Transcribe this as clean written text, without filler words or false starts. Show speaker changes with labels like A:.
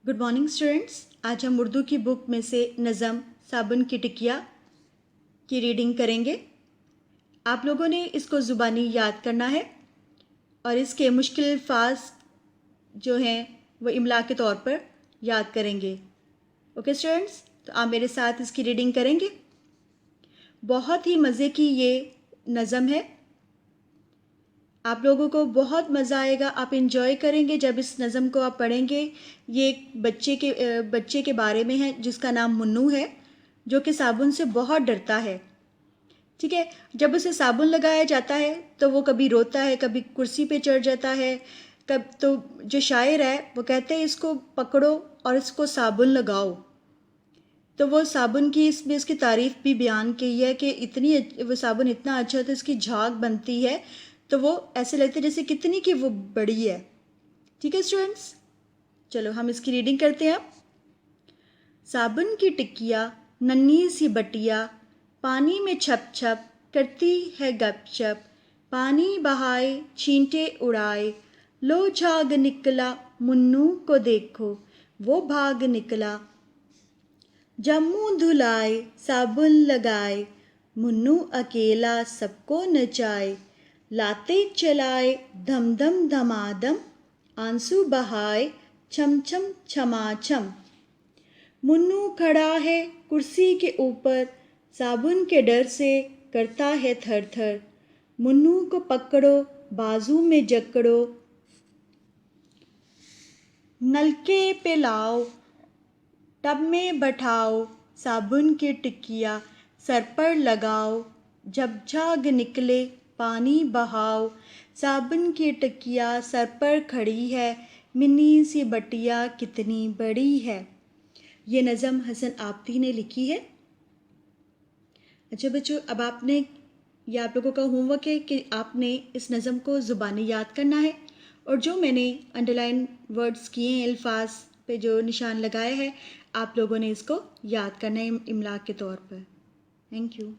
A: Good morning students. आज हम उर्दू की बुक में से नज़म साबुन की टिकिया की रीडिंग करेंगे। आप लोगों ने इसको ज़ुबानी याद करना है और इसके मुश्किल अल्फाज जो हैं वो इमला के तौर पर याद करेंगे। ओके स्टूडेंट्स, तो आप मेरे साथ इसकी रीडिंग करेंगे। बहुत ही मज़े की ये नज़म है, आप लोगों को बहुत मज़ा आएगा, आप इन्जॉय करेंगे जब इस नज़म को आप पढ़ेंगे। ये एक बच्चे के बारे में है जिसका नाम मुन्नू है, जो कि साबुन से बहुत डरता है। ठीक है, जब उसे साबुन लगाया जाता है तो वो कभी रोता है, कभी कुर्सी पे चढ़ जाता है। कब तो जो शायर है वो कहते हैं इसको पकड़ो और इसको साबुन लगाओ। तो वो साबुन की इसमें इसकी तारीफ़ भी बयान की है कि वो साबुन इतना अच्छा होता है, इसकी झाग बनती है तो वो ऐसे लगता है जैसे कितनी कि वो बड़ी है। ठीक है स्टूडेंट्स, चलो हम इसकी रीडिंग करते हैं। साबुन की टिकिया नन्ही सी बटिया, पानी में छप छप करती है गपशप। पानी बहाए छींटे उड़ाए, लो झाग निकला मुन्नू को देखो, वो भाग निकला। जब मुँह धुलाए साबुन लगाए, मुन्नू अकेला सबको नचाए। लाते चलाए धम धम धमाधम, आंसू बहाए छम छम छमाछम। मुन्नू खड़ा है कुर्सी के ऊपर, साबुन के डर से करता है थर थर। मुन्नू को पकड़ो बाजू में जकड़ो, नलके पे लाओ टब में बैठाओ। साबुन की टिकिया सर पर लगाओ, जब झाग निकले पानी बहाओ। साबुन की टिकिया सर पर खड़ी है, मिनी सी बटिया कितनी बड़ी है। ये नज़म हसन आबदी ने लिखी है। अच्छा बच्चों, अब आपने ये आप लोगों का होमवर्क है कि आपने इस नज़म को ज़ुबानी याद करना है और जो मैंने अंडरलाइन वर्ड्स किए हैं, अल्फाज पे जो निशान लगाए हैं, आप लोगों ने इसको याद करना है इमला के तौर पर। Thank you.